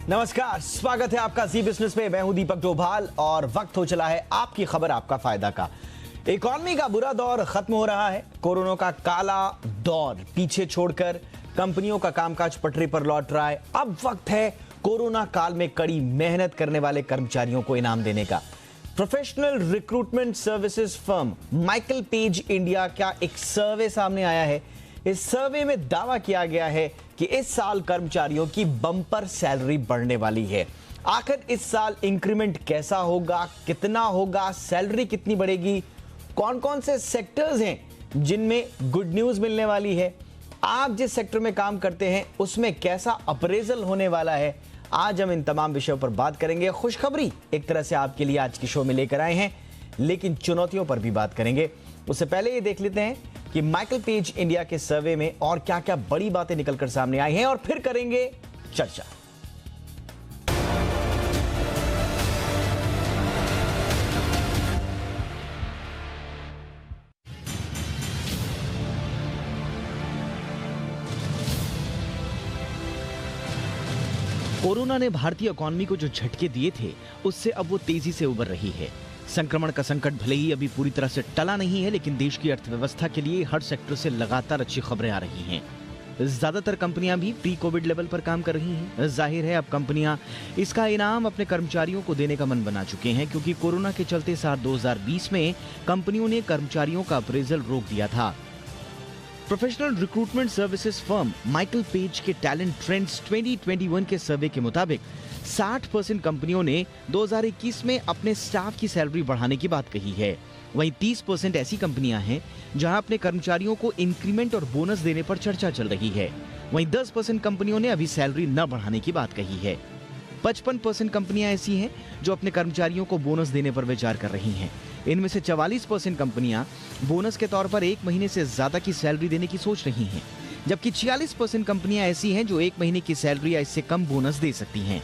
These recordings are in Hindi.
नमस्कार, स्वागत है आपका जी बिजनेस में। मैं हूं दीपक डोभाल और वक्त हो चला है आपकी खबर आपका फायदा का। इकोनॉमी का बुरा दौर खत्म हो रहा है। कोरोना का काला दौर पीछे छोड़कर कंपनियों का कामकाज पटरी पर लौट रहा है। अब वक्त है कोरोना काल में कड़ी मेहनत करने वाले कर्मचारियों को इनाम देने का। Professional recruitment services firm Michael page India का एक सर्वे सामने आया है। इस सर्वे में दावा किया गया है कि इस साल कर्मचारियों की बम्पर सैलरी बढ़ने वाली है। आखिर इस साल इंक्रीमेंट कैसा होगा, कितना होगा, सैलरी कितनी बढ़ेगी, कौन कौन से सेक्टर्स हैं जिनमें गुड न्यूज मिलने वाली है, आप जिस सेक्टर में काम करते हैं उसमें कैसा अप्रेजल होने वाला है, आज हम इन तमाम विषयों पर बात करेंगे। खुशखबरी एक तरह से आपके लिए आज की शो में लेकर आए हैं, लेकिन चुनौतियों पर भी बात करेंगे। उससे पहले ये देख लेते हैं कि माइकल पेज इंडिया के सर्वे में और क्या क्या बड़ी बातें निकलकर सामने आई हैं और फिर करेंगे चर्चा। कोरोना ने भारतीय इकोनॉमी को जो झटके दिए थे, उससे अब वो तेजी से उबर रही है। संक्रमण का संकट भले ही अभी पूरी तरह से टला नहीं है, लेकिन देश की अर्थव्यवस्था के लिए हर सेक्टर से लगातार अच्छी खबरें आ रही हैं। ज्यादातर कंपनियां भी प्री कोविड लेवल पर काम कर रही हैं। जाहिर है अब कंपनियां इसका इनाम अपने कर्मचारियों को देने का मन बना चुके हैं, क्योंकि कोरोना के चलते साल 2020 में कंपनियों ने कर्मचारियों का अप्रेजल रोक दिया था। Professional recruitment services firm Michael page के टैलेंट ट्रेंड्स 2021 के सर्वे के मुताबिक 60% कंपनियों ने 2021 में अपने स्टाफ की सैलरी बढ़ाने की बात कही है। वहीं 30% ऐसी कंपनियां हैं जहां अपने कर्मचारियों को इंक्रीमेंट और बोनस देने पर चर्चा चल रही है। वहीं 10% कंपनियों ने अभी सैलरी न बढ़ाने की बात कही है। 55% कंपनियां ऐसी हैं जो अपने कर्मचारियों को बोनस देने पर विचार कर रही हैं। इनमें से 44% कंपनियां बोनस के तौर पर 1 महीने से ज्यादा की सैलरी देने की सोच रही हैं, जबकि 46% कंपनियां ऐसी हैं जो 1 महीने की सैलरी या इससे कम बोनस दे सकती हैं।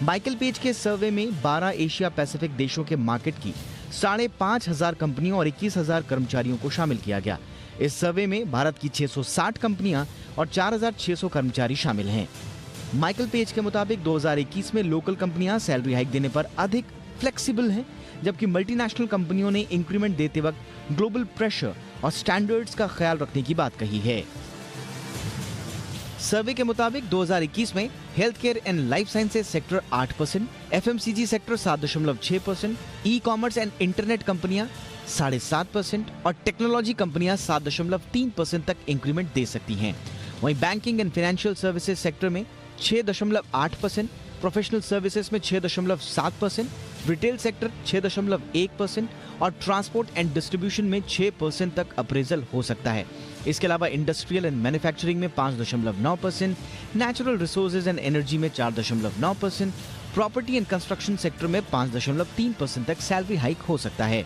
माइकल पेज के सर्वे में 12 एशिया पैसिफिक देशों के मार्केट की 5,500 कंपनियों और 21,000 कर्मचारियों को शामिल किया गया। इस सर्वे में भारत की 660 कंपनियां और 4,600 कर्मचारी शामिल हैं। माइकल पेज के मुताबिक 2021 में लोकल कंपनियां सैलरी हाइक देने पर अधिक फ्लेक्सिबल हैं, जबकि मल्टीनेशनल कंपनियों ने इंक्रीमेंट देते वक्त ग्लोबल प्रेशर और स्टैंडर्ड्स का ख्याल रखने की बात कही है। सर्वे के मुताबिक 2021 में health care and life sciences sector 8%, FMCG sector 7.6%, e commerce and internet कंपनियां 7.5% और टेक्नोलॉजी कंपनियां 7.3% तक इंक्रीमेंट दे सकती हैं। वहीं banking and financial services sector में 6.8%, प्रोफेशनल सर्विसेज में 6.7%, रिटेल सेक्टर 6.1% और ट्रांसपोर्ट एंड डिस्ट्रीब्यूशन में 6% तक अप्रेजल हो सकता है। इसके अलावा इंडस्ट्रियल एंड मैन्युफैक्चरिंग में 5.9%, नेचुरल रिसोर्सेज एंड एनर्जी में 4.9%, प्रॉपर्टी एंड कंस्ट्रक्शन सेक्टर में 5.3% तक सैलरी हाइक हो सकता है।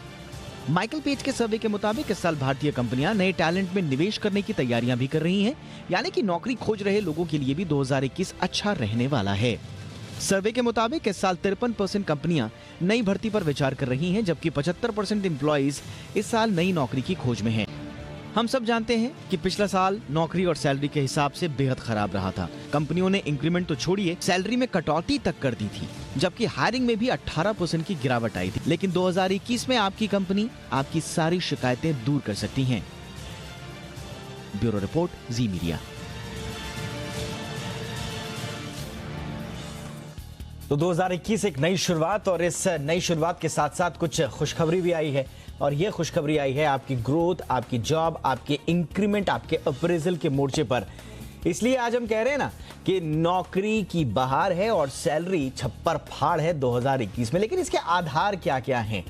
माइकल पेज के सर्वे के मुताबिक इस साल भारतीय कंपनियां नए टैलेंट में निवेश करने की तैयारियां भी कर रही हैं, यानी कि नौकरी खोज रहे लोगों के लिए भी 2021 अच्छा रहने वाला है। सर्वे के मुताबिक इस साल 53% कंपनियां नई भर्ती पर विचार कर रही हैं, जबकि 75% एम्प्लॉइज इस साल नई नौकरी की खोज में हैं। हम सब जानते हैं कि पिछला साल नौकरी और सैलरी के हिसाब से बेहद खराब रहा था। कंपनियों ने इंक्रीमेंट तो छोड़िए, सैलरी में कटौती तक कर दी थी, जबकि हायरिंग में भी 18% की गिरावट आई थी। लेकिन 2021 में आपकी कंपनी आपकी सारी शिकायतें दूर कर सकती हैं। ब्यूरो रिपोर्ट, जी मीडिया। तो 2021 एक नई शुरुआत, और इस नई शुरुआत के साथ साथ कुछ खुशखबरी भी आई है। और ये खुशखबरी आई है आपकी ग्रोथ, आपकी जॉब, आपके इंक्रीमेंट, आपके अप्रेजल के मोर्चे पर। इसलिए आज हम कह रहे हैं ना कि नौकरी की बहार है और सैलरी छप्पर फाड़ है 2021 में। लेकिन इसके आधार क्या क्या हैं?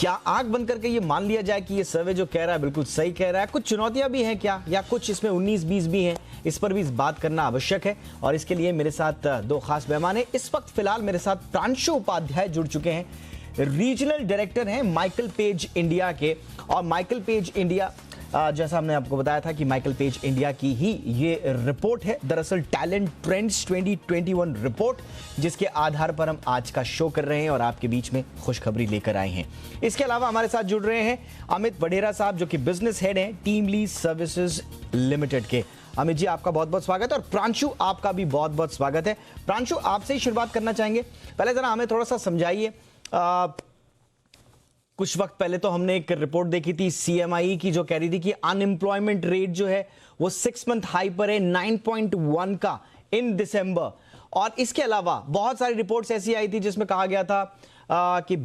क्या आंख बंद करके ये मान लिया जाए कि ये सर्वे जो कह रहा है बिल्कुल सही कह रहा है? कुछ चुनौतियां भी हैं क्या, या कुछ इसमें 19-20 भी हैं? इस पर भी बात करना आवश्यक है, और इसके लिए मेरे साथ दो खास मेहमान हैं। इस वक्त फिलहाल मेरे साथ प्रांशु उपाध्याय जुड़ चुके हैं, रीजनल डायरेक्टर हैं माइकल पेज इंडिया के। और माइकल पेज इंडिया, जैसा हमने आपको बताया था कि माइकल पेज इंडिया की ही ये रिपोर्ट है, दरअसल टैलेंट ट्रेंड्स 2021 रिपोर्ट, जिसके आधार पर हम आज का शो कर रहे हैं और आपके बीच में खुशखबरी लेकर आए हैं। इसके अलावा हमारे साथ जुड़ रहे हैं अमित वडेरा साहब, जो कि बिजनेस हेड हैं टीम लीज सर्विसेज लिमिटेड के। अमित जी आपका बहुत बहुत स्वागत है और प्रांशु आपका भी बहुत बहुत स्वागत है। प्रांशु आपसे ही शुरुआत करना चाहेंगे, पहले जरा हमें थोड़ा सा समझाइए। कुछ वक्त पहले तो हमने एक रिपोर्ट देखी थी CMI की जो कह रही थी कि अनएम्प्लॉयमेंट रेट जो है वो 6 मंथ हाई पर है 9.1 का इन दिसंबर। और इसके अलावा बहुत सारी रिपोर्ट्स ऐसी आई थी जिसमें कहा गया था कि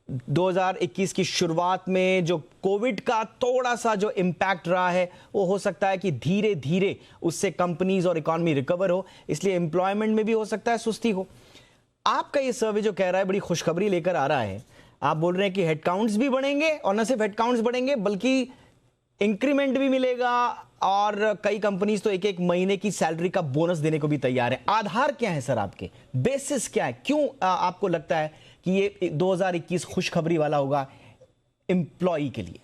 2021 की शुरुआत में जो कोविड का थोड़ा सा जो इम्पैक्ट रहा है वो हो सकता है कि धीरे धीरे उससे कंपनीज और इकोनॉमी रिकवर हो, इसलिए एम्प्लॉयमेंट में भी हो सकता है सुस्ती हो। आपका ये सर्वे जो कह रहा है बड़ी खुशखबरी लेकर आ रहा है। आप बोल रहे हैं कि हेडकाउंट्स भी बढ़ेंगे और न सिर्फ हेडकाउंट्स बढ़ेंगे बल्कि इंक्रीमेंट भी मिलेगा और कई कंपनीज तो एक एक महीने की सैलरी का बोनस देने को भी तैयार है। आधार क्या है सर, आपके बेसिस क्या है, क्यों आपको लगता है कि ये 2021 खुशखबरी वाला होगा एम्प्लॉई के लिए?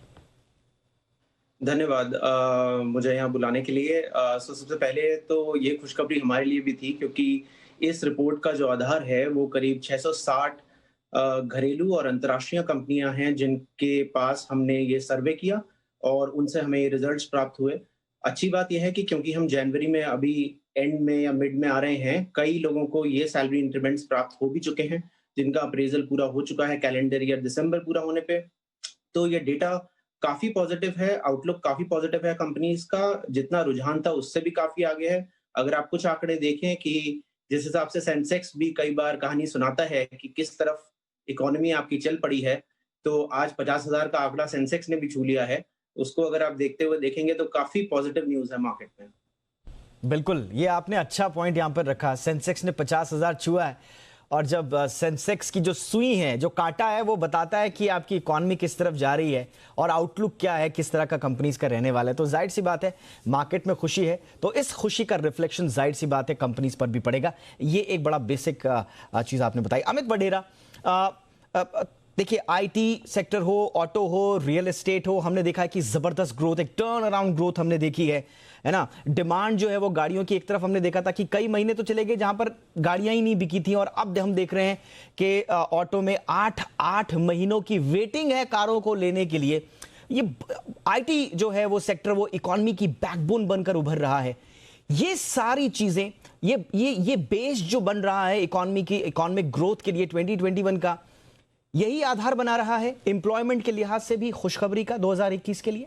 धन्यवाद मुझे यहाँ बुलाने के लिए। सबसे पहले तो ये खुशखबरी हमारे लिए भी थी क्योंकि इस रिपोर्ट का जो आधार है वो करीब 660 घरेलू और अंतर्राष्ट्रीय कंपनियां हैं जिनके पास हमने ये सर्वे किया और उनसे हमें ये रिजल्ट्स प्राप्त हुए। अच्छी बात यह है कि क्योंकि हम जनवरी में अभी एंड में या मिड में आ रहे हैं, कई लोगों को ये सैलरी इंक्रीमेंट्स प्राप्त हो भी चुके हैं जिनका अप्रेजल पूरा हो चुका है कैलेंडर ईयर दिसंबर पूरा होने पे। तो ये डेटा काफी पॉजिटिव है, आउटलुक काफी पॉजिटिव है कंपनीज का, जितना रुझान था उससे भी काफी आगे है। अगर आप कुछ आंकड़े देखें कि जिस हिसाब से सेंसेक्स भी कई बार कहानी सुनाता है कि किस तरफ इकोनॉमी आपकी चल पड़ी है, तो आज 50,000 का आंकड़ा सेंसेक्स ने भी छू लिया है। उसको अगर आप देखते हुए देखेंगे तो काफी पॉजिटिव न्यूज है मार्केट में। बिल्कुल, ये आपने अच्छा पॉइंट यहां पर रखा। सेंसेक्स ने 50,000 छुआ है और जब सेंसेक्स की जो सुई है, जो कांटा है, वो बताता है कि आपकी इकॉनमी किस तरफ जा रही है और आउटलुक क्या है, किस तरह का कंपनीज का रहने वाला है। तो जाहिर सी बात है मार्केट में खुशी है तो इस खुशी का रिफ्लेक्शन जाहिर सी बात है कंपनीज पर भी पड़ेगा। ये एक बड़ा बेसिक चीज आपने बताई। अमित बडेरा, देखिए IT सेक्टर हो, ऑटो हो, रियल एस्टेट हो, हमने देखा है कि जबरदस्त ग्रोथ, एक टर्न अराउंड ग्रोथ हमने देखी है ना। डिमांड जो है वो गाड़ियों की एक तरफ हमने देखा था कि कई महीने तो चले गए जहां पर गाड़ियां ही नहीं बिकी थी और अब हम देख रहे हैं कि ऑटो में 8 महीनों की वेटिंग है कारों को लेने के लिए। ये IT जो है वो सेक्टर वो इकोनॉमी की बैकबोन बनकर उभर रहा है। ये सारी चीजें, ये बेस जो बन रहा है इकोनॉमी की, इकोनॉमिक ग्रोथ के लिए 2021 का, यही आधार बना रहा है एम्प्लॉयमेंट के लिहाज से भी खुशखबरी का 2021 के लिए।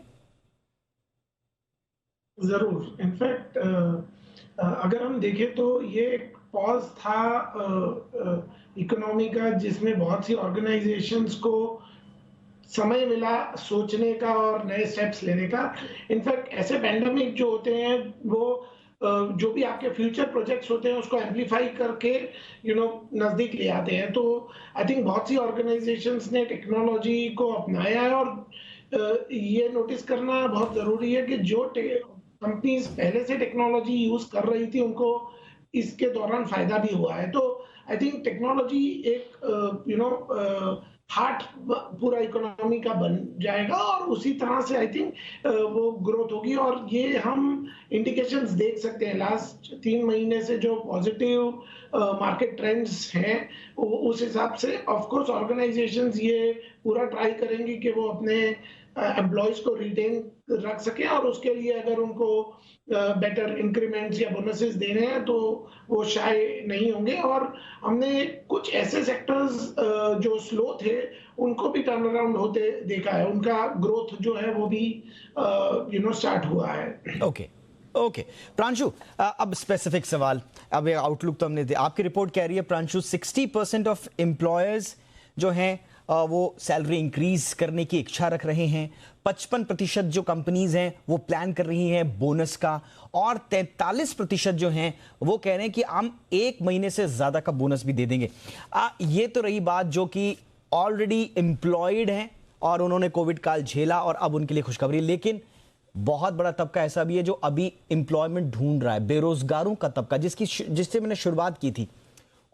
जरूर, इनफैक्ट अगर हम देखें तो ये एक पॉज था इकोनॉमी का जिसमें बहुत सी ऑर्गेनाइजेशंस को समय मिला सोचने का और नए स्टेप्स लेने का। इनफैक्ट ऐसे पैंडेमिक जो होते हैं वो जो भी आपके फ्यूचर प्रोजेक्ट्स होते हैं उसको एम्पलीफाई करके नजदीक ले आते हैं। तो आई थिंक बहुत सी ऑर्गेनाइजेशंस ने टेक्नोलॉजी को अपनाया है और ये नोटिस करना बहुत जरूरी है कि जो कंपनीज पहले से टेक्नोलॉजी यूज कर रही थी उनको इसके दौरान फायदा भी हुआ है। तो आई थिंक टेक्नोलॉजी एक हार्ट पूरा इकोनॉमी का बन जाएगा और उसी तरह से आई थिंक वो ग्रोथ होगी। और ये हम इंडिकेशंस देख सकते हैं लास्ट 3 महीने से जो पॉजिटिव मार्केट ट्रेंड्स हैं उस हिसाब से ऑफ कोर्स ऑर्गेनाइजेशंस ये पूरा ट्राई करेंगी कि वो अपने एम्प्लॉयज को रिटेन रख सके और उसके लिए अगर उनको बेटर इंक्रीमेंट्स या बोनसेस देने हैं तो वो शाय नहीं होंगे। और हमने कुछ ऐसे सेक्टर्स जो स्लो थे उनको भी टर्न अराउंड होते देखा है, उनका ग्रोथ जो है वो भी स्टार्ट हुआ है। ओके प्रांशु, अब स्पेसिफिक सवाल, अब आउटलुक तो हमने आपकी रिपोर्ट कह रही है प्रांशु 60% ऑफ एम्प्लॉयर्स जो हैं वो सैलरी इंक्रीज करने की इच्छा रख रहे हैं। 55% जो कंपनीज हैं वो प्लान कर रही हैं बोनस का और 43% जो हैं वो कह रहे हैं कि हम 1 महीने से ज्यादा का बोनस भी दे देंगे। ये तो रही बात जो कि ऑलरेडी एम्प्लॉयड हैं और उन्होंने कोविड काल झेला और अब उनके लिए खुशखबरी। लेकिन बहुत बड़ा तबका ऐसा भी है जो अभी एम्प्लॉयमेंट ढूंढ रहा है, बेरोजगारों का तबका जिससे मैंने शुरुआत की थी,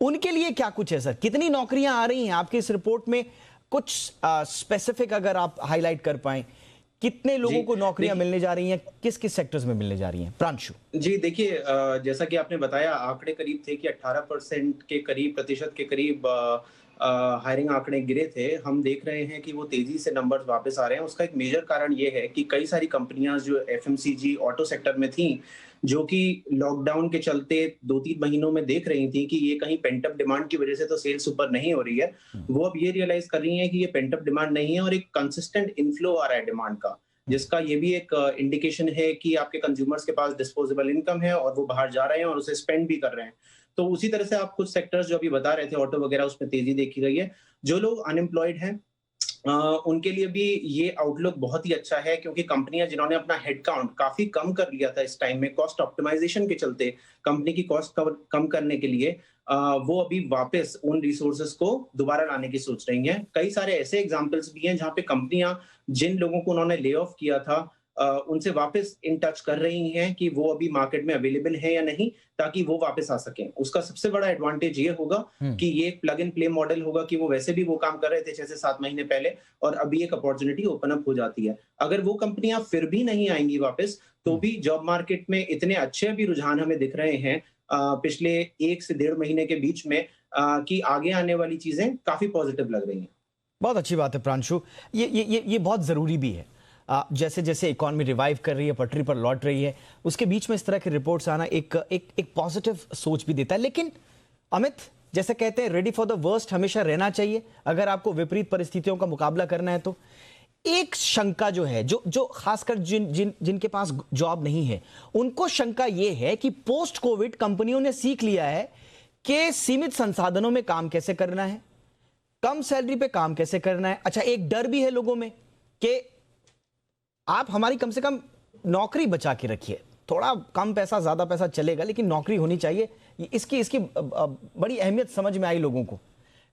उनके लिए क्या कुछ है सर? कितनी नौकरियां आ रही हैं आपकी इस रिपोर्ट में? कुछ स्पेसिफिक अगर आप हाईलाइट कर पाएं, कितने लोगों को नौकरियां मिलने जा रही हैं, किस किस सेक्टर्स में मिलने जा रही हैं? प्रांशु जी देखिए, जैसा कि आपने बताया आंकड़े करीब थे कि 18% के करीब प्रतिशत के करीब हायरिंग आंकड़े गिरे थे। हम देख रहे हैं कि वो तेजी से नंबर्स वापस आ रहे हैं। उसका एक मेजर कारण ये है कि कई सारी कंपनियां जो FMCG ऑटो सेक्टर में थी जो कि लॉकडाउन के चलते 2-3 महीनों में देख रही थी कि ये कहीं पेंट अप डिमांड की वजह से तो सेल्स ऊपर नहीं हो रही है, वो अब ये रियलाइज कर रही हैं कि ये पेंट अप डिमांड नहीं है और एक कंसिस्टेंट इनफ्लो आ रहा है डिमांड का, जिसका ये भी एक इंडिकेशन है कि आपके कंज्यूमर्स के पास डिस्पोजेबल इनकम है और वो बाहर जा रहे हैं और उसे स्पेंड भी कर रहे हैं। तो उसी तरह से आप कुछ सेक्टर्स जो अभी बता रहे थे, ऑटो वगैरह, उसमें तेजी देखी गई है। जो लोग अनएम्प्लॉयड हैं उनके लिए भी ये आउटलुक बहुत ही अच्छा है, क्योंकि कंपनियां जिन्होंने अपना हेड काउंट काफी कम कर लिया था इस टाइम में कॉस्ट ऑप्टिमाइजेशन के चलते, कंपनी की कॉस्ट कम करने के लिए वो अभी वापस उन रिसोर्सेज को दोबारा लाने की सोच रही हैं। कई सारे ऐसे एग्जांपल्स भी हैं जहां पे कंपनियां जिन लोगों को उन्होंने ले ऑफ किया था उनसे वापस इन टच कर रही हैं कि वो अभी मार्केट में अवेलेबल है या नहीं, ताकि वो वापस आ सकें। उसका सबसे बड़ा एडवांटेज ये होगा कि ये एक प्लग एंड प्ले मॉडल होगा कि वो वैसे भी वो काम कर रहे थे 6 से 7 महीने पहले और अभी एक अपॉर्चुनिटी ओपन अप हो जाती है। अगर वो कंपनियां फिर भी नहीं आएंगी वापस, तो भी जॉब मार्केट में इतने अच्छे भी रुझान हमें दिख रहे हैं पिछले 1 से 1.5 महीने के बीच में कि आगे आने वाली चीजें काफी पॉजिटिव लग रही हैं। बहुत अच्छी बात है प्रांशु, ये बहुत जरूरी भी है। जैसे जैसे इकॉनमी रिवाइव कर रही है, पटरी पर लौट रही है, उसके बीच में इस तरह के रिपोर्ट्स आना एक पॉजिटिव सोच भी देता है। लेकिन अमित, जैसे कहते हैं रेडी फॉर द वर्स्ट हमेशा रहना चाहिए अगर आपको विपरीत परिस्थितियों का मुकाबला करना है। तो एक शंका जो है, जो खासकर जिनके पास जॉब नहीं है, उनको शंका ये है कि पोस्ट कोविड कंपनियों ने सीख लिया है कि सीमित संसाधनों में काम कैसे करना है, कम सैलरी पे काम कैसे करना है। अच्छा, एक डर भी है लोगों में कि आप हमारी कम से कम नौकरी बचा के रखिए, थोड़ा कम पैसा ज्यादा पैसा चलेगा लेकिन नौकरी होनी चाहिए। इसकी बड़ी अहमियत समझ में आई लोगों को।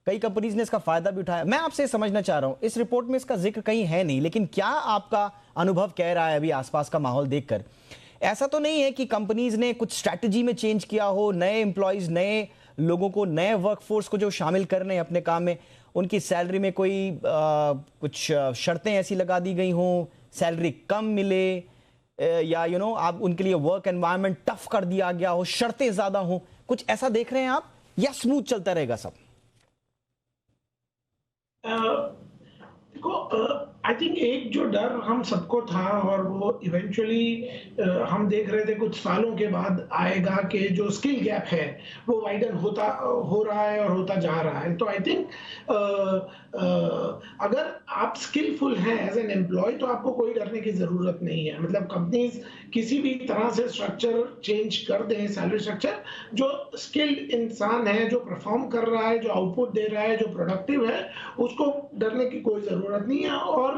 कई कंपनीज ने इसका फायदा भी उठाया। मैं आपसे समझना चाह रहा हूं, इस रिपोर्ट में इसका जिक्र कहीं है नहीं, लेकिन क्या आपका अनुभव कह रहा है अभी आसपास का माहौल देखकर, ऐसा तो नहीं है कि कंपनीज ने कुछ स्ट्रैटेजी में चेंज किया हो, नए एम्प्लॉयज, नए लोगों को, नए वर्कफोर्स को जो शामिल कर रहे हैं अपने काम में, उनकी सैलरी में कोई कुछ शर्तें ऐसी लगा दी गई हों, सैलरी कम मिले, या आप उनके लिए वर्क एनवायरनमेंट टफ कर दिया गया हो, शर्तें ज्यादा हो, कुछ ऐसा देख रहे हैं आप, या स्मूथ चलता रहेगा सब? देखो, आई थिंक एक जो डर हम सबको था और वो इवेंचुअली हम देख रहे थे कुछ सालों के बाद आएगा कि जो स्किल गैप है वो वाइडन हो रहा है और होता जा रहा है। तो आई थिंक अगर आप स्किलफुल हैं एज एन एम्प्लॉय तो आपको कोई डरने की जरूरत नहीं है। मतलब कंपनीज किसी भी तरह से स्ट्रक्चर चेंज कर दें, सैलरी स्ट्रक्चर, जो स्किल्ड इंसान है, जो परफॉर्म कर रहा है, जो आउटपुट दे रहा है, जो प्रोडक्टिव है, उसको डरने की कोई जरूरत नहीं है। और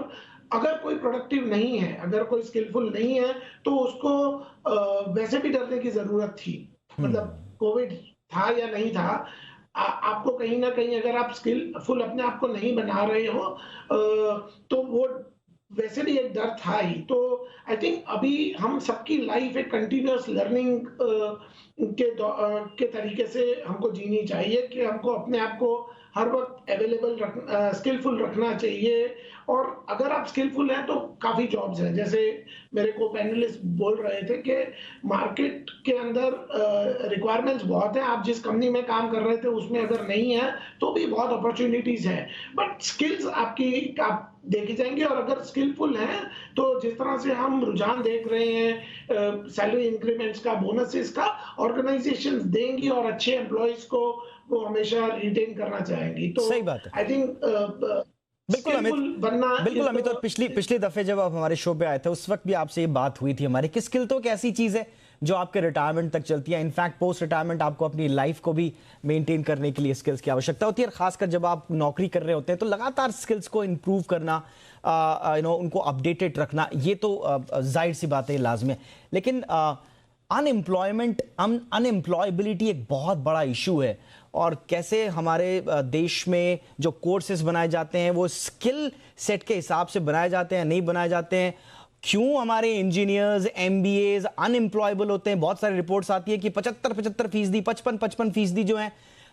अगर कोई प्रोडक्टिव नहीं है, अगर कोई स्किलफुल नहीं है, तो उसको वैसे भी डरने की जरूरत थी। मतलब कोविड था या नहीं था, आपको कहीं ना कहीं अगर आप स्किलफुल अपने आप को नहीं बना रहे हो तो वो वैसे भी एक डर था ही। तो आई थिंक अभी हम सबकी लाइफ एक कंटिन्यूअस लर्निंग के तरीके से हमको जीनी चाहिए कि हमको अपने आप को हर वक्त अवेलेबल स्किलफुल रखना चाहिए। और अगर आप स्किलफुल हैं तो काफी जॉब्स हैं। जैसे मेरे को पैनलिस्ट बोल रहे थे कि मार्केट के अंदर रिक्वायरमेंट्स बहुत हैं, आप जिस कंपनी में काम कर रहे थे उसमें अगर नहीं है तो भी बहुत अपॉर्चुनिटीज हैं, बट स्किल्स आप देखे जाएंगे। और अगर स्किलफुल हैं तो जिस तरह से हम रुझान देख रहे हैं सैलरी इंक्रीमेंट्स का, बोनसेस का, ऑर्गेनाइजेशंस देंगी और अच्छे एम्प्लॉयज को वो हमेशा रिटेन करना चाहेंगी। तो सही बात है। आई थिंक बिल्कुल अमित, और पिछली दफे जब आप हमारे शो पे आए थे उस वक्त भी आपसे ये बात हुई थी हमारी कि स्किल तो एक ऐसी चीज है जो आपके रिटायरमेंट तक चलती है। इनफैक्ट पोस्ट रिटायरमेंट आपको अपनी लाइफ को भी मेंटेन करने के लिए स्किल्स की आवश्यकता होती है। खासकर जब आप नौकरी कर रहे होते हैं तो लगातार स्किल्स को इंप्रूव करना, उनको अपडेटेड रखना, ये तो जाहिर सी बात है, लाजमी है। लेकिन अनएम्प्लॉयबिलिटी एक बहुत बड़ा इशू है। और कैसे हमारे देश में जो कोर्सेज बनाए जाते हैं वो स्किल सेट के हिसाब से बनाए जाते हैं, नहीं बनाए जाते हैं, क्यों हमारे इंजीनियर्स, एमबीएज अनएम्प्लॉयबल होते हैं। बहुत सारी रिपोर्ट्स आती है कि 75% 55% जो हैं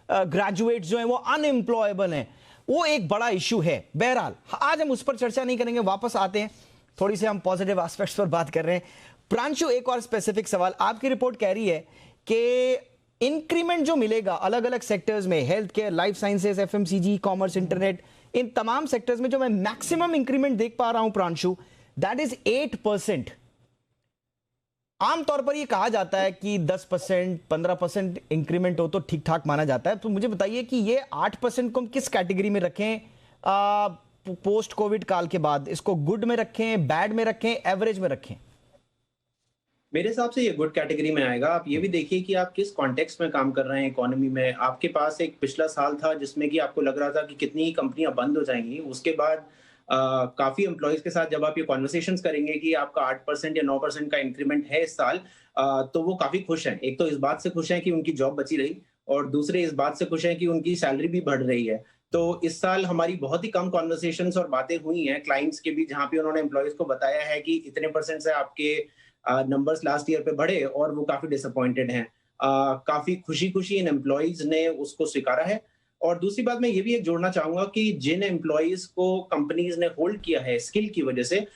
ग्रेजुएट्स जो हैं वो अनएम्प्लॉयबल हैं। वो एक बड़ा इशू है। बहरहाल आज हम उस पर चर्चा नहीं करेंगे, वापस आते हैं, थोड़ी से हम पॉजिटिव एस्पेक्ट्स पर बात कर रहे हैं। प्रांशु, एक और स्पेसिफिक सवाल, आपकी रिपोर्ट कह रही है कि इंक्रीमेंट जो मिलेगा अलग अलग सेक्टर्स में, health care, life sciences, FMCG, commerce, internet, इन तमाम सेक्टर्स में जो मैं मैक्सिमम इंक्रीमेंट देख पा रहा हूं प्रांशु, दैट इज 8%। आमतौर पर ये कहा जाता है कि 10% 15% इंक्रीमेंट हो तो ठीक ठाक माना जाता है। तो मुझे बताइए कि ये 8% को हम किस कैटेगरी में रखें पोस्ट कोविड काल के बाद? इसको गुड में रखें, बैड में रखें, एवरेज में रखें? मेरे हिसाब से ये गुड कैटेगरी में आएगा। आप ये भी देखिए कि आप किस कॉन्टेक्स्ट में काम कर रहे हैं इकोनॉमी में। आपके पास एक पिछला साल था जिसमें कि आपको लग रहा था कि कितनी ही कंपनियां बंद हो जाएंगी। उसके बाद काफी एम्प्लॉयज के साथ जब आप ये कॉन्वर्सेशंस करेंगे कि आपका 8% या 9% का इंक्रीमेंट है इस साल, तो वो काफी खुश हैं। एक तो इस बात से खुश हैं कि उनकी जॉब बची रही, और दूसरे इस बात से खुश हैं कि उनकी सैलरी भी बढ़ रही है। तो इस साल हमारी बहुत ही कम कॉन्वर्सेशंस और बातें हुई हैं क्लाइंट्स के बीच, जहां पे उन्होंने एम्प्लॉयज को बताया है कि इतने परसेंट से आपके नंबर्स लास्ट ईयर पे बढ़े, और वो काफी डिसअपॉइंटेड हैं। काफी खुशी खुशी इन एम्प्लॉयज ने उसको स्वीकारा है। और दूसरी बात मैं ये भी एक जोड़ना चाहूंगा कि जिन एम्प्लॉयज को कंपनीज ने होल्ड किया है स्किल की वजह से,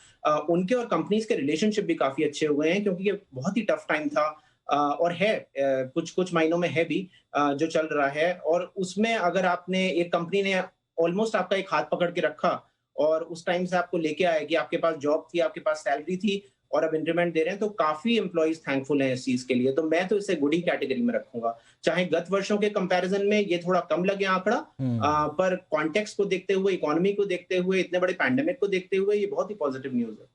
उनके और कंपनीज के रिलेशनशिप भी काफी अच्छे हुए हैं, क्योंकि ये बहुत ही टफ टाइम था। और है कुछ कुछ महीनों में है भी जो चल रहा है। और उसमें अगर आपने एक कंपनी ने ऑलमोस्ट आपका एक हाथ पकड़ के रखा और उस टाइम से आपको लेके आया कि आपके पास जॉब थी, आपके पास सैलरी थी, और अब इंक्रीमेंट दे रहे हैं, तो काफी एम्प्लॉइज थैंकफुल हैं इस चीज के लिए। तो मैं तो इसे गुड ही कैटेगरी में रखूंगा। चाहे गत वर्षों के कंपैरिजन में ये थोड़ा कम लगे आंकड़ा, पर कॉन्टेक्स्ट को देखते हुए, इकोनॉमी को देखते हुए, इतने बड़े पैंडेमिक को देखते हुए, ये बहुत ही पॉजिटिव न्यूज है।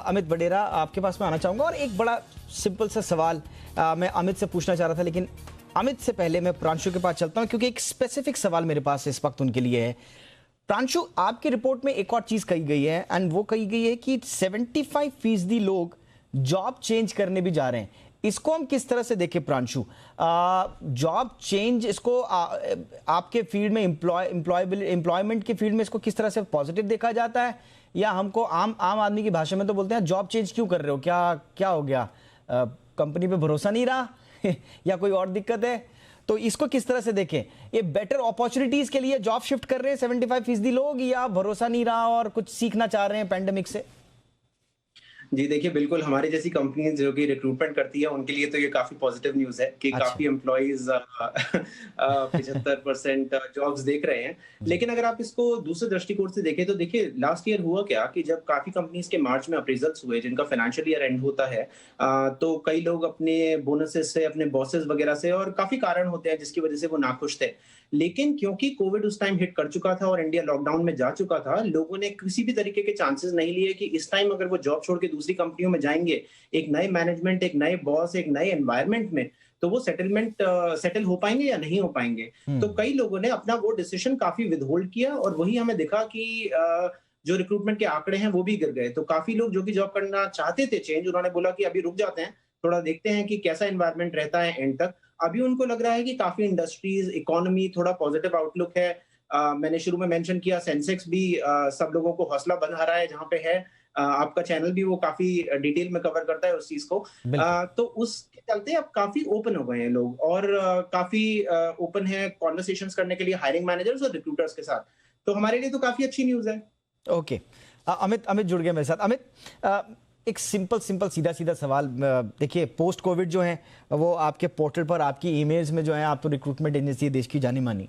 अमित वडेरा, आपके पास में आना चाहूंगा और एक बड़ा सिंपल सा सवाल मैं अमित से पूछना चाह रहा था, लेकिन अमित से पहले मैं प्रांशु के पास चलता हूं, क्योंकि एक स्पेसिफिक सवाल मेरे पास इस वक्त उनके लिए है। प्रांशु, आपकी रिपोर्ट में एक और चीज कही गई है, एंड वो कही गई है कि 75% लोग जॉब चेंज करने भी जा रहे हैं। इसको हम किस तरह से देखें प्रांशु? जॉब चेंज, इसको आपके फील्ड में एम्प्लॉयमेंट के फील्ड में इसको किस तरह से पॉजिटिव देखा जाता है, या हमको आम आदमी की भाषा में तो बोलते हैं जॉब चेंज क्यों कर रहे हो, क्या हो गया, कंपनी पे भरोसा नहीं रहा या कोई और दिक्कत है? तो इसको किस तरह से देखें? ये बेटर अपॉर्चुनिटीज के लिए जॉब शिफ्ट कर रहे हैं 75% लोग, या भरोसा नहीं रहा और कुछ सीखना चाह रहे हैं पैंडेमिक से? जी देखिए, बिल्कुल हमारी जैसी कंपनीज जो कि रिक्रूटमेंट करती है उनके लिए तो ये काफी पॉजिटिव न्यूज है कि काफी एम्प्लॉइज 75% जॉब्स देख रहे हैं। लेकिन अगर आप इसको दूसरे दृष्टिकोण से देखें तो देखिए, लास्ट ईयर हुआ क्या कि जब काफी कंपनीज के मार्च में अप्रेजल्स हुए, जिनका फाइनेंशियल ईयर एंड होता है, तो कई लोग अपने बोनसेस से, अपने बॉसेस वगैरह से, और काफी कारण होते हैं जिसकी वजह से वो नाखुश थे। लेकिन क्योंकि कोविड उस टाइम हिट कर चुका था और इंडिया लॉकडाउन में जा चुका था, लोगों ने किसी भी तरीके के चांसेस नहीं लिए कि इस टाइम अगर वो जॉब छोड़ के दूसरी कंपनियों में जाएंगे, एक नए मैनेजमेंट, एक नए बॉस, एक नए एनवायरनमेंट में, तो वो सेटल हो पाएंगे या नहीं हो पाएंगे। तो कई लोगों ने अपना वो डिसीजन काफी विदहोल्ड किया, और वही हमें दिखा कि जो रिक्रूटमेंट के आंकड़े हैं वो भी गिर गए। तो काफी लोग जो कि जॉब करना चाहते थे चेंज, उन्होंने बोला कि अभी रुक जाते हैं, थोड़ा देखते हैं कि कैसा एनवायरनमेंट रहता है एंड तक। अभी उनको लग रहा है कि काफी इंडस्ट्रीज, इकोनॉमी, थोड़ा पॉजिटिव आउटलुक है। मैंने शुरू में मेंशन किया, सेंसेक्स भी सब लोगों को हौसला बंधा रहा है जहां पे है। आपका चैनल भी वो काफी डिटेल में कवर करता है उस चीज को। तो उसके चलते अब काफी ओपन हो गए हैं लोग, और काफी ओपन है कॉन्वर्सेशंस करने के लिए हायरिंग मैनेजर्स और रिक्रूटर्स के साथ। तो हमारे लिए तो काफी अच्छी न्यूज है। ओके, अमित जुड़ गए मेरे साथ। अमित, एक सिंपल सीधा सवाल। देखिए, पोस्ट कोविड जो है वो आपके पोर्टल पर, आपकी ईमेल्स में जो है, आप तो रिक्रूटमेंट एजेंसी देश की जानी मानी,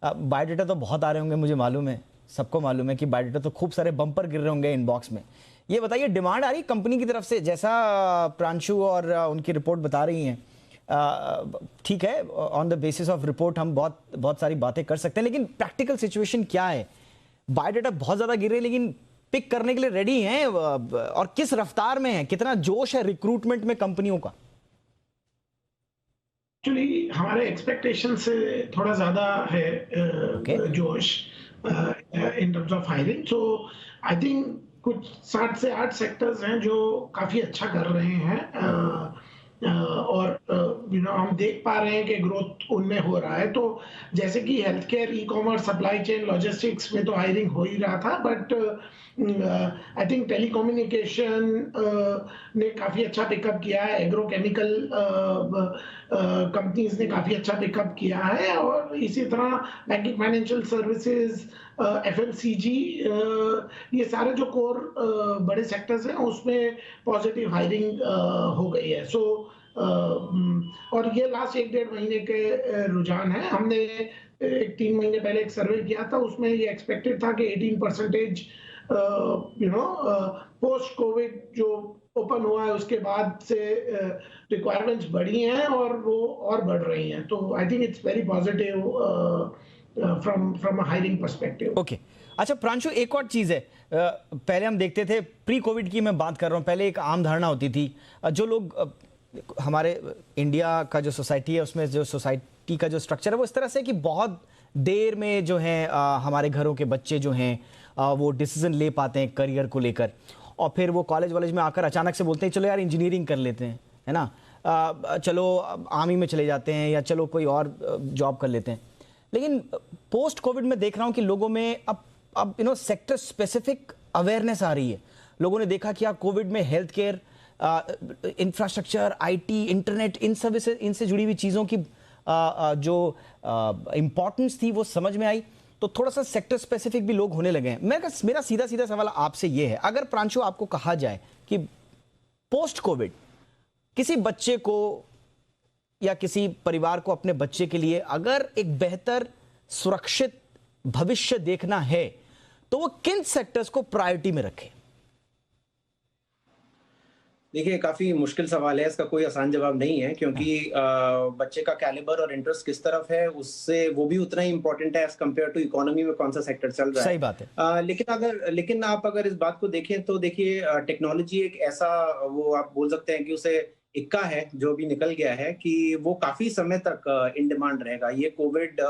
बायोडाटा तो बहुत आ रहे होंगे, मुझे मालूम है, सबको मालूम है कि बायोडाटा तो खूब सारे बम्पर गिर रहे होंगे इनबॉक्स में। ये बताइए, डिमांड आ रही कंपनी की तरफ से, जैसा प्रांशु और उनकी रिपोर्ट बता रही हैं? ठीक है, on the basis of report हम बहुत सारी बातें कर सकते हैं, लेकिन प्रैक्टिकल सिचुएशन क्या है? बायोडाटा बहुत ज्यादा गिर रहे हैं, लेकिन पिक करने के लिए रेडी हैं, और किस रफ्तार में है, कितना जोश है रिक्रूटमेंट में कंपनियों का? एक्चुअली हमारे एक्सपेक्टेशन से थोड़ा ज्यादा है जोश in terms of hiring. So I think कुछ 7 से 8 सेक्टर्स हैं जो काफी अच्छा कर रहे हैं, और हम देख पा रहे हैं कि ग्रोथ उनमें हो रहा है। तो जैसे कि health care, e commerce, supply chain, logistics में तो हायरिंग हो ही रहा था, बट आई थिंक टेलीकम्युनिकेशन ने काफी अच्छा पिकअप किया है, एग्रोकेमिकल कंपनीज ने काफी अच्छा पिकअप किया है, और इसी तरह बैंकिंग, फाइनेंशियल सर्विसेज, FMCG, ये सारे जो कोर बड़े सेक्टर्स हैं उसमें पॉजिटिव हायरिंग हो गई है। सो और ये लास्ट 1-1.5 महीने के रुझान है। हमने 3 महीने पहले एक सर्वे किया था, उसमें ये एक्सपेक्टेड था कि 18% पोस्ट कोविड जो ओपन हुआ है उसके बाद से रिक्वायरमेंट्स बढ़ी हैं और वो और बढ़ रही हैं, तो I think it's very positive from a hiring perspective. Okay अच्छा प्रांशु, एक और चीज है, पहले हम देखते थे, प्री कोविड की मैं बात कर रहा हूं, पहले एक आम धारणा होती थी, जो लोग हमारे इंडिया का जो सोसाइटी है उसमें जो सोसाइटी का जो स्ट्रक्चर है वो इस तरह से कि बहुत देर में जो है हमारे घरों के बच्चे जो हैं वो डिसीजन ले पाते हैं करियर को लेकर, और फिर वो कॉलेज में आकर अचानक से बोलते हैं चलो यार इंजीनियरिंग कर लेते हैं, है ना, चलो आर्मी में चले जाते हैं या चलो कोई और जॉब कर लेते हैं। लेकिन पोस्ट कोविड में देख रहा हूं कि लोगों में अब सेक्टर स्पेसिफिक अवेयरनेस आ रही है। लोगों ने देखा कि कोविड में health care, infrastructure, IT, internet, in services, इनसे जुड़ी हुई चीज़ों की जो इंपॉर्टेंस थी वो समझ में आई, तो थोड़ा सा सेक्टर स्पेसिफिक भी लोग होने लगे हैं। मेरा सीधा सीधा सवाल आपसे ये है, अगर प्रांशु आपको कहा जाए कि पोस्ट कोविड किसी बच्चे को या किसी परिवार को अपने बच्चे के लिए अगर एक बेहतर सुरक्षित भविष्य देखना है तो वो किन सेक्टर्स को प्रायोरिटी में रखे? देखिए, काफी मुश्किल सवाल है, इसका कोई आसान जवाब नहीं है, क्योंकि बच्चे का कैलिबर और इंटरेस्ट किस तरफ है उससे वो भी उतना ही इंपॉर्टेंट है एज कम्पेयर टू इकोनॉमी में कौन सा सेक्टर चल रहा है। सही बात है। लेकिन आप अगर इस बात को देखें तो देखिए, टेक्नोलॉजी एक ऐसा, वो आप बोल सकते हैं कि उसे इक्का है जो भी निकल गया है, कि वो काफी समय तक इन डिमांड रहेगा। ये कोविड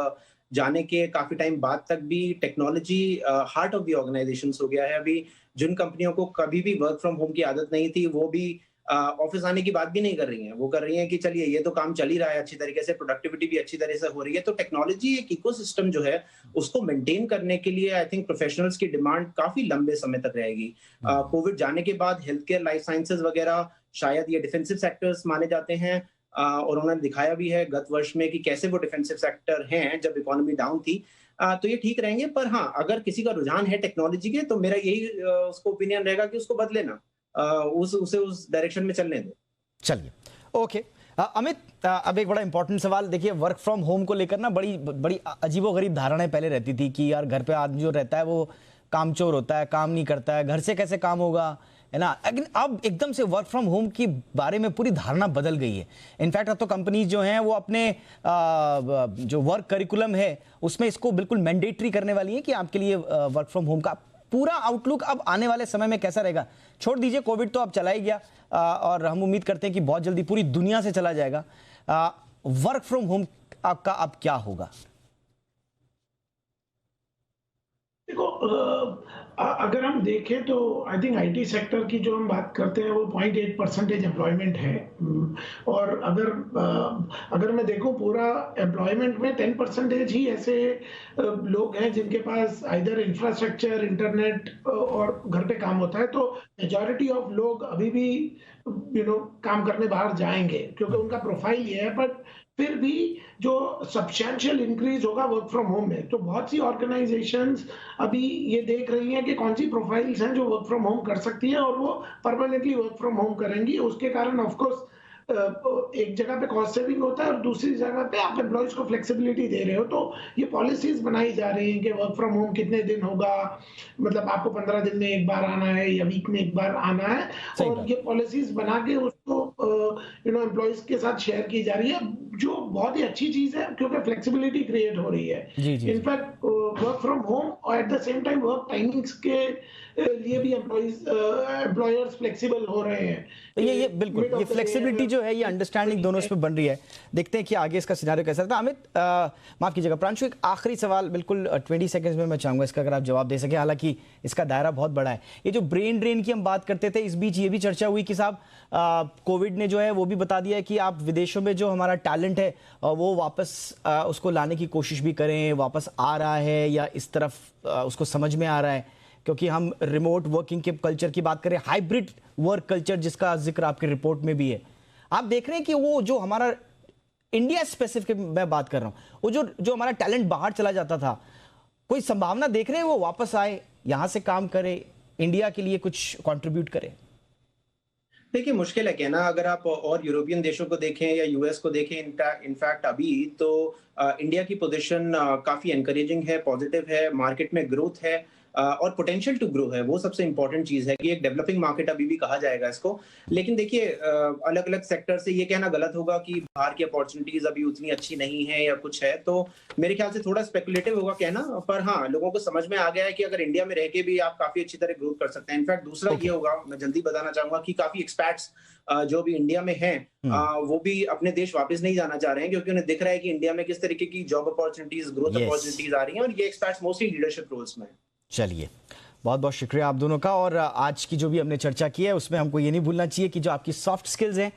जाने के काफी टाइम बाद तक भी technology heart of the organisation हो गया है। अभी जिन कंपनियों को कभी भी वर्क फ्रॉम होम की आदत नहीं थी, वो भी ऑफिस आने की बात भी नहीं कर रही हैं। वो कर रही हैं कि चलिए ये तो काम चल ही रहा है अच्छी तरीके से, प्रोडक्टिविटी भी अच्छी तरह से हो रही है। तो टेक्नोलॉजी एक इकोसिस्टम जो है उसको मेंटेन करने के लिए आई थिंक प्रोफेशनल्स की डिमांड काफी लंबे समय तक रहेगी। कोविड जाने के बाद हेल्थ केयर, लाइफ साइंसेज वगैरह शायद ये डिफेंसिव सेक्टर्स माने जाते हैं, और उन्होंने दिखाया भी है गत वर्ष में कि कैसे वो डिफेंसिव सेक्टर हैं जब इकोनॉमी डाउन थी। तो ये ठीक रहेंगे। पर हाँ, अगर किसी का रुझान है टेक्नोलॉजी के, तो मेरा यही उसको ओपिनियन रहेगा कि उसको बदले ना, उसे उस डायरेक्शन में चलने दो। चलिए, ओके। अमित, अब एक बड़ा इंपॉर्टेंट सवाल, देखिए वर्क फ्रॉम होम को लेकर ना बड़ी अजीबोगरीब धारणाएं पहले रहती थी कि यार घर पे आदमी जो रहता है वो कामचोर होता है, काम नहीं करता है, घर से कैसे काम होगा, है ना। लेकिन अब एकदम से वर्क फ्रॉम होम के बारे में पूरी धारणा बदल गई है। इनफैक्ट अब तो कंपनीज जो हैं वो अपने जो वर्क करिकुलम है उसमें इसको बिल्कुल मैंडेटरी करने वाली है कि आपके लिए वर्क फ्रॉम होम का पूरा आउटलुक अब आने वाले समय में कैसा रहेगा। छोड़ दीजिए कोविड तो अब चला ही गया, और हम उम्मीद करते हैं कि बहुत जल्दी पूरी दुनिया से चला जाएगा। वर्क फ्रॉम होम आपका अब क्या होगा? देखो, अगर हम देखें तो आई थिंक आईटी सेक्टर की जो हम बात करते हैं वो 0.8% एम्प्लॉयमेंट है, और अगर मैं देखूं पूरा एम्प्लॉयमेंट में 10% ही ऐसे लोग हैं जिनके पास आइदर इंफ्रास्ट्रक्चर, इंटरनेट और घर पे काम होता है। तो मेजॉरिटी ऑफ लोग अभी भी काम करने बाहर जाएंगे क्योंकि उनका प्रोफाइल ये है। बट फिर भी जो सब्सटैंशियल इंक्रीज होगा वर्क फ्रॉम होम में, तो बहुत सी ऑर्गेनाइजेशंस अभी ये देख रही हैं कि कौन सी प्रोफाइल्स हैं जो वर्क फ्रॉम होम कर सकती हैं और वो परमानेंटली वर्क फ्रॉम होम करेंगी। उसके कारण ऑफ कोर्स एक जगह पे कॉस्ट सेविंग होता है और दूसरी जगह पे आप एम्प्लॉइज को फ्लेक्सिबिलिटी दे रहे हो। तो ये पॉलिसीज बनाई जा रही हैं कि वर्क फ्रॉम होम कितने दिन होगा, मतलब आपको 15 दिन में एक बार आना है या वीक में एक बार आना है, और ये पॉलिसीज बना के उसको एम्प्लॉइज के साथ शेयर की जा रही है, जो बहुत ही अच्छी चीज है क्योंकि फ्लेक्सिबिलिटी क्रिएट हो रही है। इनफैक्ट वर्क फ्रॉम होम और at the same time work timings के लिए भी एम्प्लॉयर्स फ्लेक्सिबल हो रहे हैं। ये बिल्कुल, ये फ्लेक्सिबिलिटी जो है, ये अंडरस्टैंडिंग दोनों इसमें बन रही है। देखते हैं कि आगे इसका सिनेरियो कैसा रहता है। अमित, माफ कीजिएगा, प्रांशु एक आखिरी सवाल बिल्कुल 20 सेकंड्स में मैं चाहूंगा इसका अगर आप जवाब दे सके, हालांकि इसका दायरा बहुत बड़ा है। ये जो ब्रेन ड्रेन की हम बात करते थे, इस बीच ये भी चर्चा हुई कि साहब कोविड ने जो है वो भी बता दिया है कि आप विदेशों में जो हमारा टैलेंट है वो वापस उसको लाने की कोशिश भी करें, वापस आ रहा है या इस तरफ उसको समझ में आ रहा है, क्योंकि हम रिमोट वर्किंग के कल्चर की बात करें, हाइब्रिड वर्क कल्चर जिसका जिक्र आपकी रिपोर्ट में भी है। आप देख रहे हैं कि वो जो हमारा इंडिया स्पेसिफिक मैं बात कर रहा हूं, वो जो हमारा टैलेंट बाहर चला जाता था, कोई संभावना देख रहे हैं वो वापस आए, यहां से काम करे, इंडिया के लिए कुछ कंट्रीब्यूट करे? देखिए, मुश्किल है कहना। अगर आप और यूरोपियन देशों को देखें या यूएस को देखें, इनफैक्ट अभी तो इंडिया की पोजीशन काफी एनकरेजिंग है, पॉजिटिव है, मार्केट में ग्रोथ है। और पोटेंशियल टू ग्रो है, वो सबसे इंपॉर्टेंट चीज है कि एक डेवलपिंग मार्केट अभी भी कहा जाएगा इसको। लेकिन देखिए अलग अलग सेक्टर से ये कहना गलत होगा कि बाहर की अपॉर्चुनिटीज अभी उतनी अच्छी नहीं है या कुछ है, तो मेरे ख्याल से थोड़ा स्पेकुलेटिव होगा कहना, पर हाँ लोगों को समझ में आ गया है कि अगर इंडिया में रह के भी आप काफी अच्छी तरह ग्रोथ कर सकते हैं। इनफैक्ट दूसरा ये होगा, मैं जल्दी बताना चाहूंगा कि काफी एक्सपैट्स जो भी इंडिया में हैं वो भी अपने देश वापस नहीं जाना चाह रहे हैं, क्योंकि उन्हें दिख रहा है कि इंडिया में किस तरीके की जॉब अपॉर्चुनिटीज, ग्रोथ अपॉर्चुनिटीज आ रही हैं, और ये एक्सपैट्स मोस्टली लीडरशिप रोल्स में। चलिए, बहुत बहुत शुक्रिया आप दोनों का। और आज की जो भी हमने चर्चा की है उसमें हमको ये नहीं भूलना चाहिए कि जो आपकी सॉफ्ट स्किल्स हैं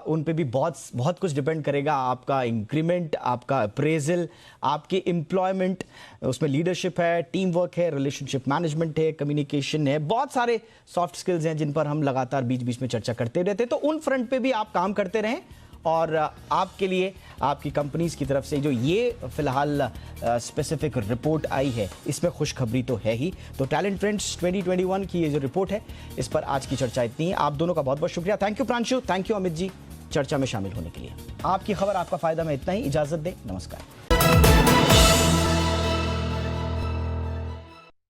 उन पे भी बहुत कुछ डिपेंड करेगा। आपका इंक्रीमेंट, आपका अप्रेजल, आपके एम्प्लॉयमेंट, उसमें लीडरशिप है, टीम वर्क है, रिलेशनशिप मैनेजमेंट है, कम्युनिकेशन है, बहुत सारे सॉफ्ट स्किल्स हैं जिन पर हम लगातार बीच बीच में चर्चा करते रहते हैं। तो उन फ्रंट पे भी आप काम करते रहें, और आपके लिए आपकी कंपनीज की तरफ से जो ये फिलहाल स्पेसिफिक रिपोर्ट आई है इसमें खुशखबरी तो है ही। तो टैलेंट ट्रेंड्स 2021 की ये जो रिपोर्ट है इस पर आज की चर्चा इतनी है। आप दोनों का बहुत बहुत शुक्रिया। Thank you Pranshu, thank you Amit ji चर्चा में शामिल होने के लिए। आपकी खबर आपका फायदा में इतना ही। इजाजत दें, नमस्कार।